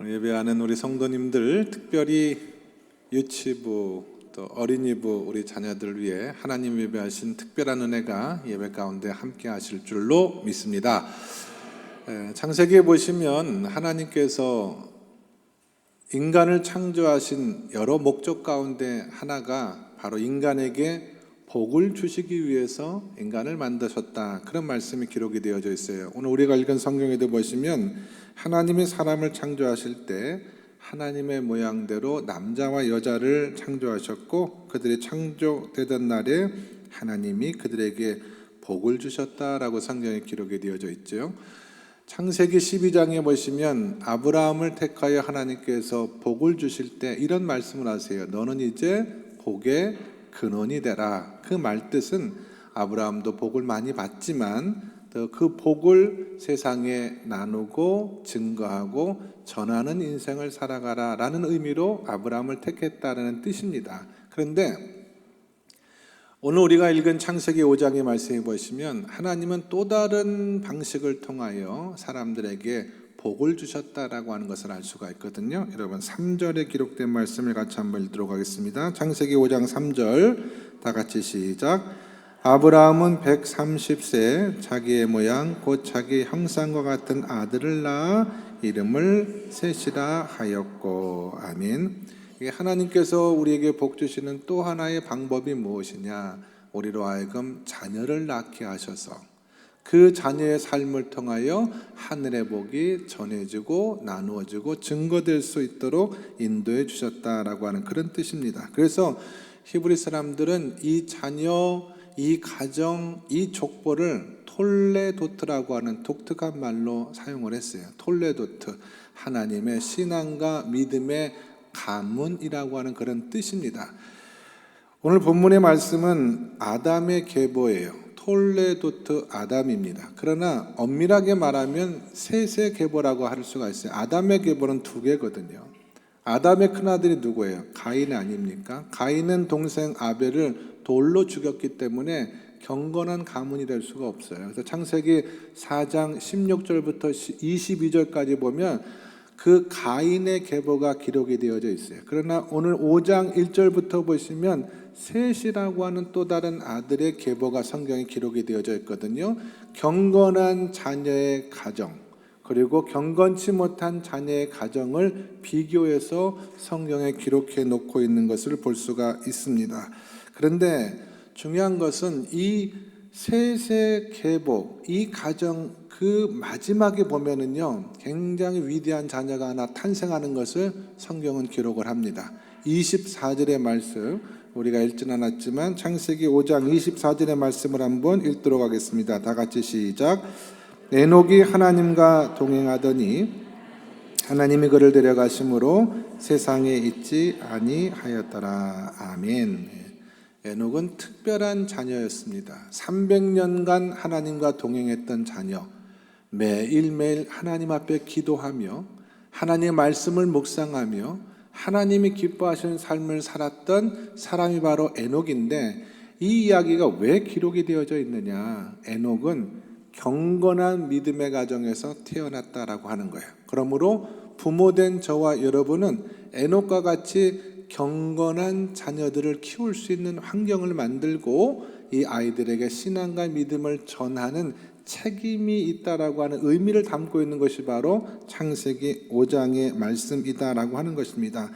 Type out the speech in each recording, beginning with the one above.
예배하는 우리 성도님들, 특별히 유치부 또 어린이부 우리 자녀들을 위해 하나님 예배하신 특별한 은혜가 예배 가운데 함께 하실 줄로 믿습니다. 창세기에 보시면 하나님께서 인간을 창조하신 여러 목적 가운데 하나가 바로 인간에게 복을 주시기 위해서 인간을 만드셨다, 그런 말씀이 기록이 되어져 있어요. 오늘 우리가 읽은 성경에도 보시면 하나님이 사람을 창조하실 때 하나님의 모양대로 남자와 여자를 창조하셨고, 그들이 창조되던 날에 하나님이 그들에게 복을 주셨다라고 성경에 기록이 되어져 있죠. 창세기 12장에 보시면 아브라함을 택하여 하나님께서 복을 주실 때 이런 말씀을 하세요. 너는 이제 복의 근원이 되라. 그 말뜻은 아브라함도 복을 많이 받지만 그 복을 세상에 나누고 증거하고 전하는 인생을 살아가라 라는 의미로 아브라함을 택했다는 뜻입니다. 그런데 오늘 우리가 읽은 창세기 5장의 말씀에 보시면 하나님은 또 다른 방식을 통하여 사람들에게 복을 주셨다라고 하는 것을 알 수가 있거든요. 여러분 3절에 기록된 말씀을 같이 한번 읽도록 하겠습니다. 창세기 5장 3절 다 같이 시작. 아브라함은 130세 자기의 모양 곧 자기 형상과 같은 아들을 낳아 이름을 셋이라 하였고. 아멘. 하나님께서 우리에게 복 주시는 또 하나의 방법이 무엇이냐? 우리로 하여금 자녀를 낳게 하셔서 그 자녀의 삶을 통하여 하늘의 복이 전해지고 나누어지고 증거될 수 있도록 인도해 주셨다라고 하는 그런 뜻입니다. 그래서 히브리 사람들은 이 자녀, 이 가정, 이 족보를 톨레도트라고 하는 독특한 말로 사용을 했어요. 톨레도트, 하나님의 신앙과 믿음의 가문이라고 하는 그런 뜻입니다. 오늘 본문의 말씀은 아담의 계보예요. 톨레도트 아담입니다. 그러나 엄밀하게 말하면 셋의 계보라고 할 수가 있어요. 아담의 계보는 두 개거든요. 아담의 큰아들이 누구예요? 가인 아닙니까? 가인은 동생 아벨을 돌로 죽였기 때문에 경건한 가문이 될 수가 없어요. 그래서 창세기 4장 16절부터 22절까지 보면 그 가인의 계보가 기록이 되어져 있어요. 그러나 오늘 5장 1절부터 보시면 셋이라고 하는 또 다른 아들의 계보가 성경에 기록이 되어져 있거든요. 경건한 자녀의 가정, 그리고 경건치 못한 자녀의 가정을 비교해서 성경에 기록해 놓고 있는 것을 볼 수가 있습니다. 그런데 중요한 것은 이 셋의 계보, 이 가정 그 마지막에 보면은요, 굉장히 위대한 자녀가 하나 탄생하는 것을 성경은 기록을 합니다. 24절의 말씀 우리가 읽지는 않았지만 창세기 5장 24절의 말씀을 한번 읽도록 하겠습니다. 다 같이 시작. 에녹이 하나님과 동행하더니 하나님이 그를 데려가심으로 세상에 있지 아니하였더라. 아멘. 에녹은 특별한 자녀였습니다. 300년간 하나님과 동행했던 자녀, 매일매일 하나님 앞에 기도하며 하나님의 말씀을 묵상하며 하나님이 기뻐하시는 삶을 살았던 사람이 바로 에녹인데, 이 이야기가 왜 기록이 되어져 있느냐? 에녹은 경건한 믿음의 가정에서 태어났다라고 하는 거예요. 그러므로 부모된 저와 여러분은 에녹과 같이 경건한 자녀들을 키울 수 있는 환경을 만들고 이 아이들에게 신앙과 믿음을 전하는 책임이 있다라고 하는 의미를 담고 있는 것이 바로 창세기 5장의 말씀이다라고 하는 것입니다.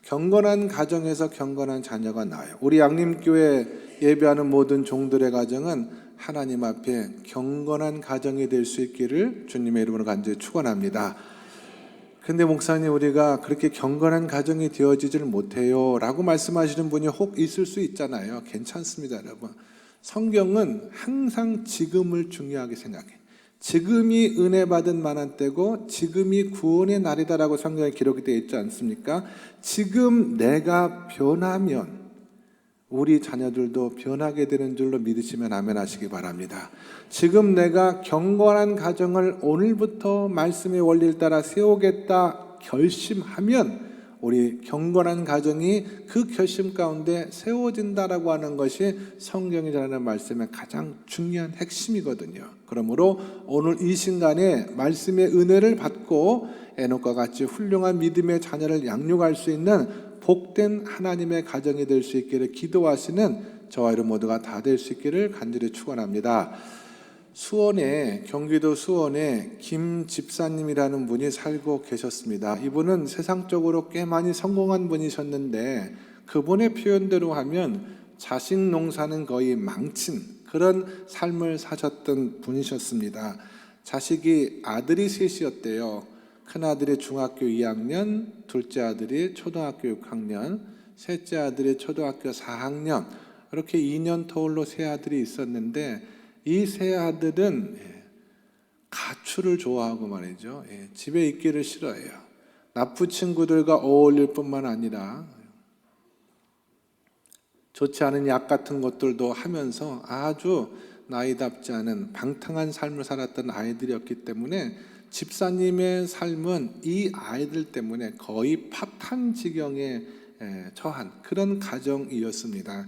경건한 가정에서 경건한 자녀가 나와요. 우리 양림교회 예배하는 모든 종들의 가정은 하나님 앞에 경건한 가정이 될 수 있기를 주님의 이름으로 간절히 축원합니다. 근데 목사님, 우리가 그렇게 경건한 가정이 되어지질 못해요 라고 말씀하시는 분이 혹 있을 수 있잖아요. 괜찮습니다, 여러분. 성경은 항상 지금을 중요하게 생각해. 지금이 은혜 받은 만한 때고 지금이 구원의 날이다라고 성경에 기록이 되어 있지 않습니까? 지금 내가 변하면 우리 자녀들도 변하게 되는 줄로 믿으시면 아멘 하시기 바랍니다. 지금 내가 경건한 가정을 오늘부터 말씀의 원리를 따라 세우겠다 결심하면 우리 경건한 가정이 그 결심 가운데 세워진다라고 하는 것이 성경이 전하는 말씀의 가장 중요한 핵심이거든요. 그러므로 오늘 이 순간에 말씀의 은혜를 받고 에녹과 같이 훌륭한 믿음의 자녀를 양육할 수 있는 복된 하나님의 가정이 될 수 있기를 기도하시는 저와 여러분 모두가 다 될 수 있기를 간절히 축원합니다. 수원에, 경기도 수원에 김 집사님이라는 분이 살고 계셨습니다. 이분은 세상적으로 꽤 많이 성공한 분이셨는데 그분의 표현대로 하면 자식 농사는 거의 망친 그런 삶을 사셨던 분이셨습니다. 자식이 아들이 셋이었대요. 큰아들이 중학교 2학년, 둘째 아들이 초등학교 6학년, 셋째 아들이 초등학교 4학년, 이렇게 2년 터울로 세 아들이 있었는데 이 세 아들은 가출을 좋아하고 말이죠. 집에 있기를 싫어해요. 나쁜 친구들과 어울릴 뿐만 아니라 좋지 않은 약 같은 것들도 하면서 아주 나이답지 않은 방탕한 삶을 살았던 아이들이었기 때문에 집사님의 삶은 이 아이들 때문에 거의 파탄 지경에 처한 그런 가정이었습니다.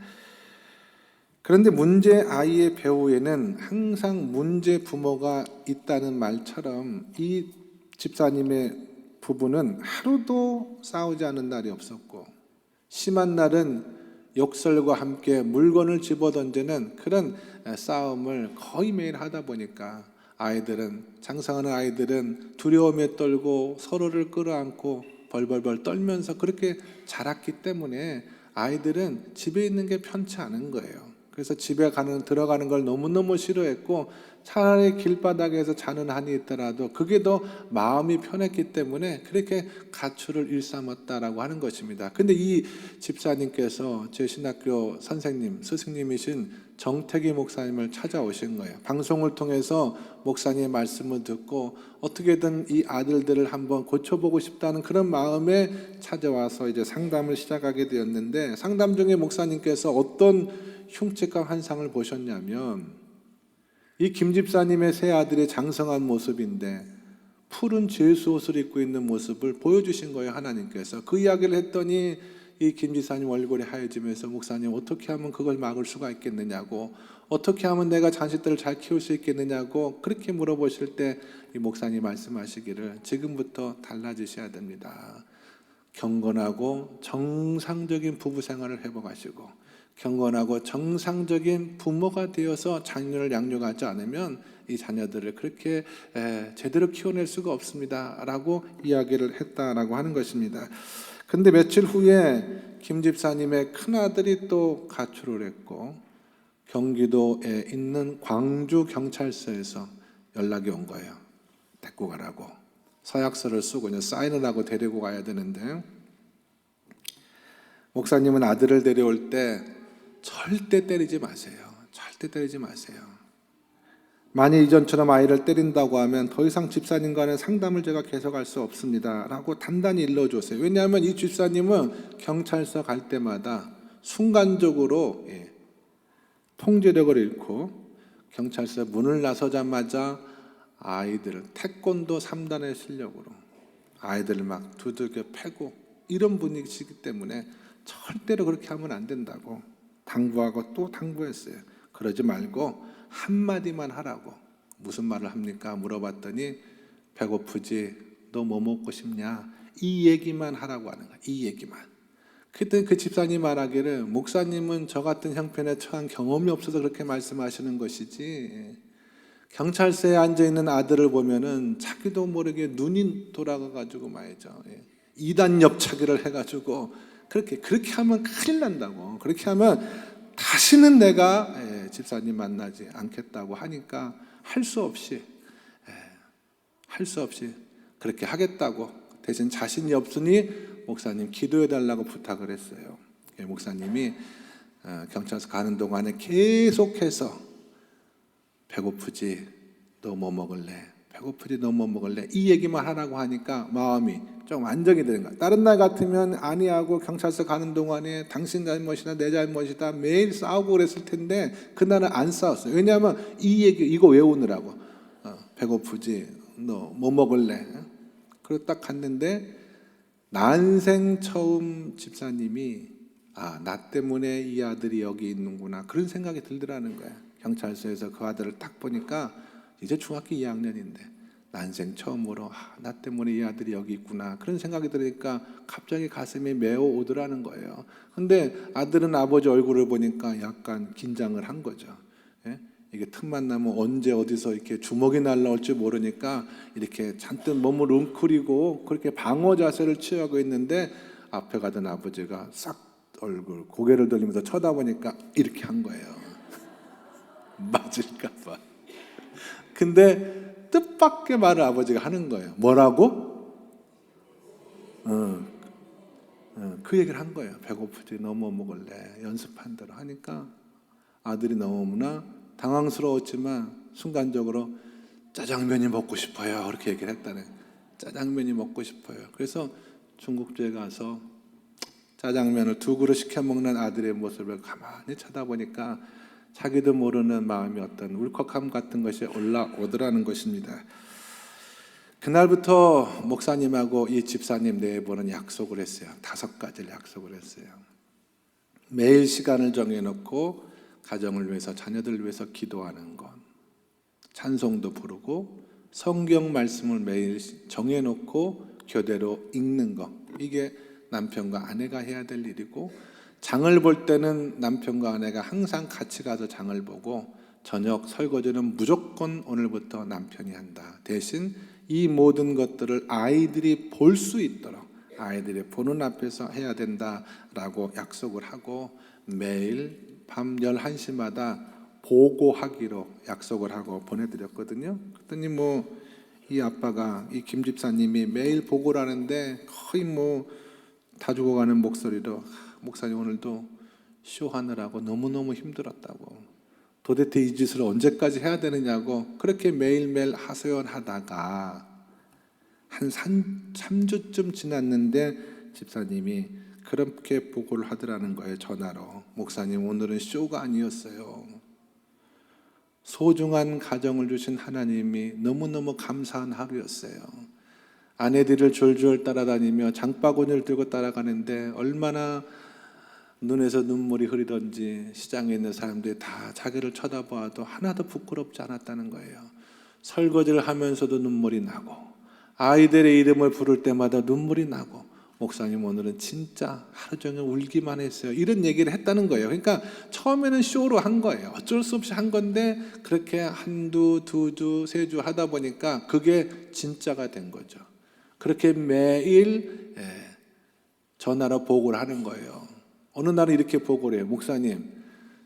그런데 문제 아이의 배후에는 항상 문제 부모가 있다는 말처럼 이 집사님의 부부는 하루도 싸우지 않은 날이 없었고 심한 날은 욕설과 함께 물건을 집어던지는 그런 싸움을 거의 매일 하다 보니까 아이들은 장사하는 아이들은 두려움에 떨고 서로를 끌어안고 벌벌벌 떨면서 그렇게 자랐기 때문에 아이들은 집에 있는 게 편치 않은 거예요. 그래서 집에 들어가는 걸 너무너무 싫어했고 차라리 길바닥에서 자는 한이 있더라도 그게 더 마음이 편했기 때문에 그렇게 가출을 일삼았다라고 하는 것입니다. 근데 이 집사님께서 제 신학교 선생님, 스승님이신 정태기 목사님을 찾아오신 거예요. 방송을 통해서 목사님의 말씀을 듣고 어떻게든 이 아들들을 한번 고쳐보고 싶다는 그런 마음에 찾아와서 이제 상담을 시작하게 되었는데 상담 중에 목사님께서 어떤 흉측한 환상을 보셨냐면 이 김 집사님의 세 아들의 장성한 모습인데 푸른 제수 옷을 입고 있는 모습을 보여주신 거예요. 하나님께서. 그 이야기를 했더니 이 김 집사님 얼굴이 하얘지면서 목사님 어떻게 하면 그걸 막을 수가 있겠느냐고 어떻게 하면 내가 자식들을 잘 키울 수 있겠느냐고 그렇게 물어보실 때 이 목사님 말씀하시기를 지금부터 달라지셔야 됩니다. 경건하고 정상적인 부부 생활을 해보가시고 경건하고 정상적인 부모가 되어서 자녀를 양육하지 않으면 이 자녀들을 그렇게 제대로 키워낼 수가 없습니다 라고 이야기를 했다라고 하는 것입니다. 근데 며칠 후에 김 집사님의 큰아들이 또 가출을 했고 경기도에 있는 광주경찰서에서 연락이 온 거예요. 데리고 가라고. 서약서를 쓰고 이제 사인을 하고 데리고 가야 되는데 목사님은 아들을 데려올 때 절대 때리지 마세요. 절대 때리지 마세요. 만일 이전처럼 아이를 때린다고 하면 더 이상 집사님과는 상담을 제가 계속할 수 없습니다 라고 단단히 일러줬어요. 왜냐하면 이 집사님은 경찰서 갈 때마다 순간적으로 통제력을 잃고 경찰서 문을 나서자마자 아이들을 태권도 3단의 실력으로 아이들을 막 두들겨 패고 이런 분위기이기 때문에 절대로 그렇게 하면 안 된다고 당부하고 또 당부했어요. 그러지 말고 한마디만 하라고. 무슨 말을 합니까? 물어봤더니 배고프지? 너 뭐 먹고 싶냐? 이 얘기만 하라고 하는 거야. 이 얘기만. 그때 그 집사님 말하기를 목사님은 저 같은 형편에 처한 경험이 없어서 그렇게 말씀하시는 것이지 경찰서에 앉아있는 아들을 보면은 자기도 모르게 눈이 돌아가가지고 말이죠. 2단 옆차기를 해가지고 그렇게 하면 큰일 난다고. 그렇게 하면 다시는 내가 집사님 만나지 않겠다고 하니까 할 수 없이 그렇게 하겠다고 대신 자신이 없으니 목사님 기도해달라고 부탁을 했어요. 목사님이 경찰서 가는 동안에 계속해서 배고프지? 너 뭐 먹을래? 배고프지? 너 뭐 먹을래? 이 얘기만 하라고 하니까 마음이 좀 안정이 되는 거야. 다른 날 같으면 아니하고 경찰서 가는 동안에 당신 잘못이다 내 잘못이다 매일 싸우고 그랬을 텐데 그날은 안 싸웠어요. 왜냐하면 이 얘기 이거 외우느라고. 배고프지? 너 뭐 먹을래? 그리고 딱 갔는데 난생 처음 집사님이 나 때문에 이 아들이 여기 있는구나 그런 생각이 들더라는 거야. 경찰서에서 그 아들을 딱 보니까 이제 중학교 2학년인데 난생 처음으로 나 때문에 이 아들이 여기 있구나 그런 생각이 들으니까 갑자기 가슴이 메어 오더라는 거예요. 근데 아들은 아버지 얼굴을 보니까 약간 긴장을 한 거죠. 예? 이게 틈만 나면 언제 어디서 이렇게 주먹이 날라올지 모르니까 이렇게 잔뜩 몸을 웅크리고 그렇게 방어 자세를 취하고 있는데 앞에 가던 아버지가 싹 얼굴 고개를 돌리면서 쳐다보니까 이렇게 한 거예요. 맞을까 봐. 근데 뜻밖의 말을 아버지가 하는 거예요. 뭐라고? 그 얘기를 한 거예요. 배고프지 너무 먹을래. 연습한 대로 하니까 아들이 너무나 당황스러웠지만 순간적으로 짜장면이 먹고 싶어요. 그렇게 얘기를 했다네. 짜장면이 먹고 싶어요. 그래서 중국집에 가서 짜장면을 2그릇 시켜 먹는 아들의 모습을 가만히 쳐다보니까 자기도 모르는 마음이 어떤 울컥함 같은 것이 올라오더라는 것입니다. 그날부터 목사님하고 이 집사님 네 분은 약속을 했어요. 5가지를 약속을 했어요. 매일 시간을 정해놓고 가정을 위해서 자녀들을 위해서 기도하는 것, 찬송도 부르고 성경 말씀을 매일 정해놓고 교대로 읽는 것, 이게 남편과 아내가 해야 될 일이고, 장을 볼 때는 남편과 아내가 항상 같이 가서 장을 보고 저녁 설거지는 무조건 오늘부터 남편이 한다. 대신 이 모든 것들을 아이들이 볼 수 있도록 아이들이 보는 앞에서 해야 된다라고 약속을 하고 매일 밤 11시마다 보고하기로 약속을 하고 보내드렸거든요. 그랬더니 이 아빠가 이 김 집사님이 매일 보고를 하는데 거의 다 죽어가는 목소리로 목사님 오늘도 쇼하느라고 너무너무 힘들었다고, 도대체 이 짓을 언제까지 해야 되느냐고 그렇게 매일매일 하소연하다가 한 3주쯤 지났는데 집사님이 그렇게 보고를 하더라는 거예요. 전화로. 목사님 오늘은 쇼가 아니었어요. 소중한 가정을 주신 하나님이 너무너무 감사한 하루였어요. 아내들을 졸졸 따라다니며 장바구니를 들고 따라가는데 얼마나 눈에서 눈물이 흐르던지 시장에 있는 사람들이 다 자기를 쳐다봐도 하나도 부끄럽지 않았다는 거예요. 설거지를 하면서도 눈물이 나고 아이들의 이름을 부를 때마다 눈물이 나고 목사님 오늘은 진짜 하루 종일 울기만 했어요. 이런 얘기를 했다는 거예요. 그러니까 처음에는 쇼로 한 거예요. 어쩔 수 없이 한 건데 그렇게 1주, 2주, 3주 하다 보니까 그게 진짜가 된 거죠. 그렇게 매일 전화로 보고를 하는 거예요. 어느 날은 이렇게 보고를 해요. 목사님,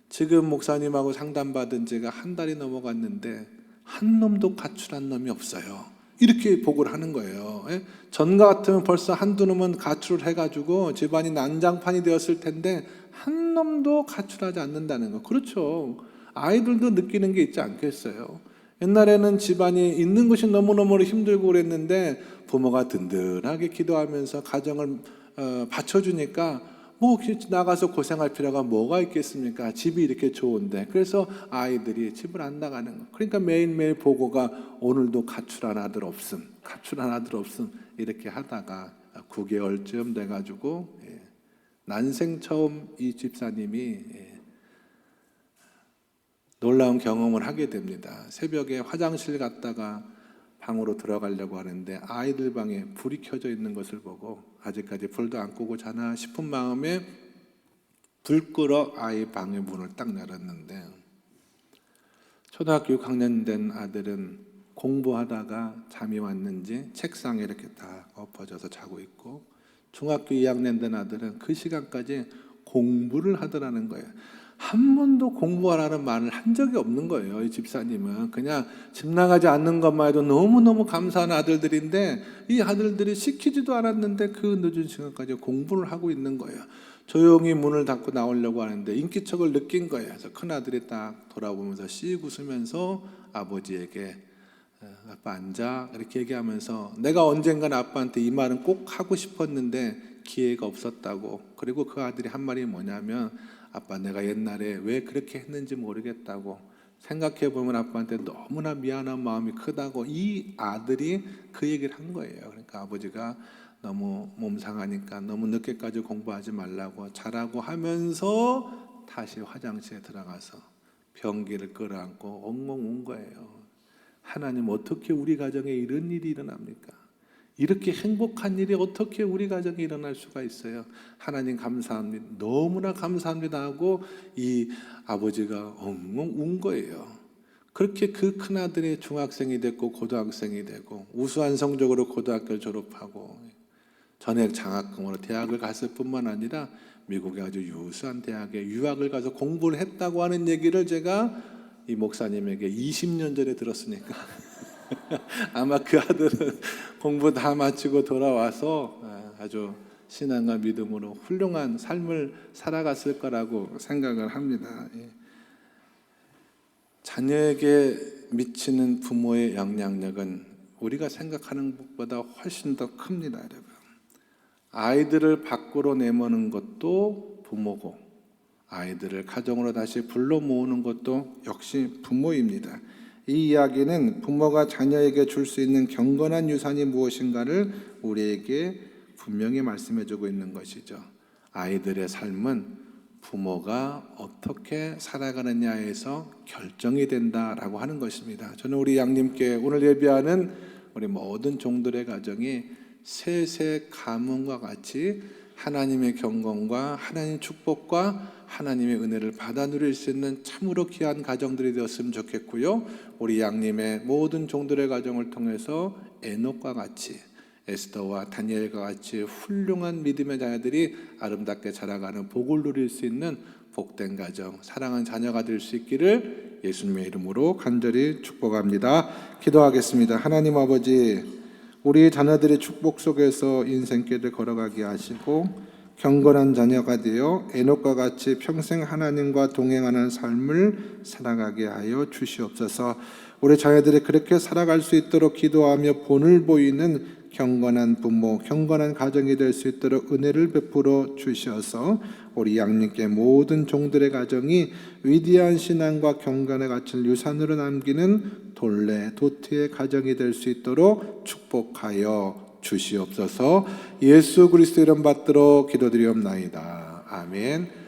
지금 목사님하고 상담받은 지가 1달이 넘어갔는데 한 놈도 가출한 놈이 없어요. 이렇게 보고를 하는 거예요. 전과 같으면 벌써 한두 놈은 가출을 해가지고 집안이 난장판이 되었을 텐데 한 놈도 가출하지 않는다는 거. 그렇죠. 아이들도 느끼는 게 있지 않겠어요. 옛날에는 집안이 있는 것이 너무너무 힘들고 그랬는데 부모가 든든하게 기도하면서 가정을 받쳐주니까 나가서 고생할 필요가 뭐가 있겠습니까? 집이 이렇게 좋은데. 그래서 아이들이 집을 안 나가는 거. 그러니까 매일매일 보고가 오늘도 가출한 아들 없음, 가출한 아들 없음 이렇게 하다가 9개월쯤 돼가지고 난생 처음 이 집사님이 놀라운 경험을 하게 됩니다. 새벽에 화장실 갔다가 방으로 들어가려고 하는데 아이들 방에 불이 켜져 있는 것을 보고 아직까지 불도 안 끄고 자나 싶은 마음에 불 끄러 아이 방의 문을 딱 열었는데 초등학교 6학년 된 아들은 공부하다가 잠이 왔는지 책상에 이렇게 딱 엎어져서 자고 있고, 중학교 2학년 된 아들은 그 시간까지 공부를 하더라는 거예요. 한 번도 공부하라는 말을 한 적이 없는 거예요. 이 집사님은 그냥 집 나가지 않는 것만 해도 너무너무 감사한 아들들인데 이 아들들이 시키지도 않았는데 그 늦은 시간까지 공부를 하고 있는 거예요. 조용히 문을 닫고 나오려고 하는데 인기척을 느낀 거예요. 그래서 큰아들이 딱 돌아보면서 씩 웃으면서 아버지에게 아빠 앉아 이렇게 얘기하면서 내가 언젠간 아빠한테 이 말은 꼭 하고 싶었는데 기회가 없었다고. 그리고 그 아들이 한 말이 뭐냐면 아빠 내가 옛날에 왜 그렇게 했는지 모르겠다고. 생각해 보면 아빠한테 너무나 미안한 마음이 크다고 이 아들이 그 얘기를 한 거예요. 그러니까 아버지가 너무 몸 상하니까 너무 늦게까지 공부하지 말라고 자라고 하면서 다시 화장실에 들어가서 변기를 끌어안고 엉엉 운 거예요. 하나님, 어떻게 우리 가정에 이런 일이 일어납니까? 이렇게 행복한 일이 어떻게 우리 가정에 일어날 수가 있어요? 하나님 감사합니다, 너무나 감사합니다 하고 이 아버지가 엉엉 운 거예요. 그렇게 그 큰아들이 중학생이 됐고 고등학생이 되고 우수한 성적으로 고등학교를 졸업하고 전액 장학금으로 대학을 갔을 뿐만 아니라 미국의 아주 유수한 대학에 유학을 가서 공부를 했다고 하는 얘기를 제가 이 목사님에게 20년 전에 들었으니까 아마 그 아들은 공부 다 마치고 돌아와서 아주 신앙과 믿음으로 훌륭한 삶을 살아갔을 거라고 생각을 합니다. 자녀에게 미치는 부모의 영향력은 우리가 생각하는 것보다 훨씬 더 큽니다, 여러분. 아이들을 밖으로 내모는 것도 부모고, 아이들을 가정으로 다시 불러 모으는 것도 역시 부모입니다. 이 이야기는 부모가 자녀에게 줄 수 있는 경건한 유산이 무엇인가를 우리에게 분명히 말씀해주고 있는 것이죠. 아이들의 삶은 부모가 어떻게 살아가느냐에서 결정이 된다라고 하는 것입니다. 저는 우리 양님께 오늘 예배하는 우리 모든 종들의 가정이 세세 가문과 같이 하나님의 경건과 하나님의 축복과 하나님의 은혜를 받아 누릴 수 있는 참으로 귀한 가정들이 되었으면 좋겠고요. 우리 양님의 모든 종들의 가정을 통해서 에녹과 같이, 에스더와 다니엘과 같이 훌륭한 믿음의 자녀들이 아름답게 자라가는 복을 누릴 수 있는 복된 가정, 사랑하는 자녀가 될 수 있기를 예수님의 이름으로 간절히 축복합니다. 기도하겠습니다. 하나님 아버지, 우리 자녀들의 축복 속에서 인생길을 걸어가게 하시고 경건한 자녀가 되어 에녹과 같이 평생 하나님과 동행하는 삶을 살아가게 하여 주시옵소서. 우리 자녀들이 그렇게 살아갈 수 있도록 기도하며 본을 보이는 경건한 부모, 경건한 가정이 될 수 있도록 은혜를 베풀어 주셔서 우리 양님께 모든 종들의 가정이 위대한 신앙과 경건의 가치를 유산으로 남기는 돌래 도트의 가정이 될 수 있도록 축복하여 주시옵소서. 예수 그리스도 이름 받들어 기도드리옵나이다. 아멘.